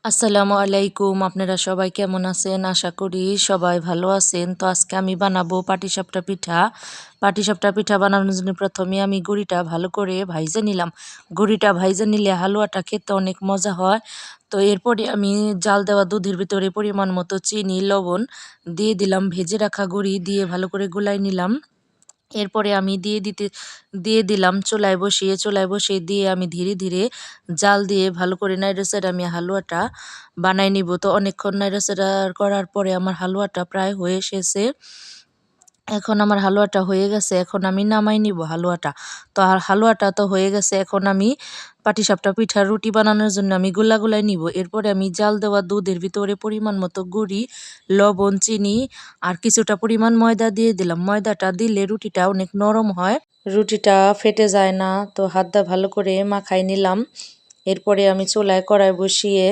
আসসালামু আলাইকুম। আপনারা সবাই কেমন আছেন? আশা করি সবাই ভালো আছেন। তো আজকে আমি বানাবো পাটিসাপটা পিঠা। পাটিসাপটা পিঠা বানানোর জন্য প্রথমে আমি গুঁড়িটা ভালো করে ভাইজে নিলাম। গুঁড়িটা ভাইজে নিলে হালুয়াটা খেতে অনেক মজা হয়। তো এরপরে আমি জাল দেওয়া দুধের ভিতরে পরিমাণ মতো চিনি, লবণ দিয়ে দিলাম। ভেজে রাখা গুঁড়ি দিয়ে ভালো করে গুলাই নিলাম। এরপরে আমি দিয়ে দিলাম চুলায় বসিয়ে দিয়ে আমি ধীরে ধীরে জাল দিয়ে ভালো করে নাড়াচাড়া আমি হালুয়াটা বানাই নিব। তো অনেকক্ষণ নাড়াচাড়া করার পরে আমার হালুয়াটা প্রায় হয়ে এসেছে। এখন আমার হালুয়াটা হয়ে গেছে। এখন আমি নামাই নিব হালুয়াটা। তো আর হালুয়াটা তো হয়ে গেছে। এখন আমি পাটিসাপটা পিঠার রুটি বানানোর জন্য আমি গুলাই নিব। এরপরে আমি জাল দেওয়া দুধের ভিতরে পরিমাণ মতো গুঁড়ি, লবণ, চিনি আর কিছুটা পরিমাণ ময়দা দিয়ে দিলাম। ময়দাটা দিলে রুটিটা অনেক নরম হয়, রুটিটা ফেটে যায় না। তো হাত দিয়ে ভালো করে মাখাই নিলাম। এরপরে আমি চুলায় কড়াই বসিয়ে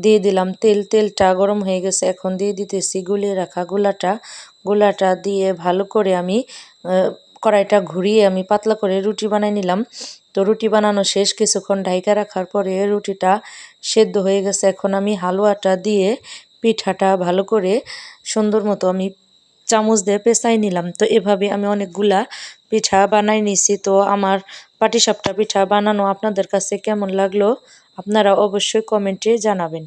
দিয়ে দিলাম তেল। তেলটা গরম হয়ে গেছে। এখন দিয়ে দিতেছি গুলিয়ে রাখা গোলাটা দিয়ে ভালো করে আমি কড়াইটা ঘুরিয়ে আমি পাতলা করে রুটি বানাই নিলাম। তো রুটি বানানো শেষ। কিছুক্ষণ ঢাইকা রাখার পরে রুটিটা সেদ্ধ হয়ে গেছে। এখন আমি হালুয়াটা দিয়ে পিঠাটা ভালো করে সুন্দর মতো আমি চামচ দিয়ে পেঁচাই নিলাম। তো এভাবে আমি অনেকগুলা পিঠা বানাই নিছি। তো আমার পাটিসাপটা পিঠা বানানো আপনাদের কাছে কেমন লাগলো আপনারা অবশ্যই কমেন্টে জানাবেন।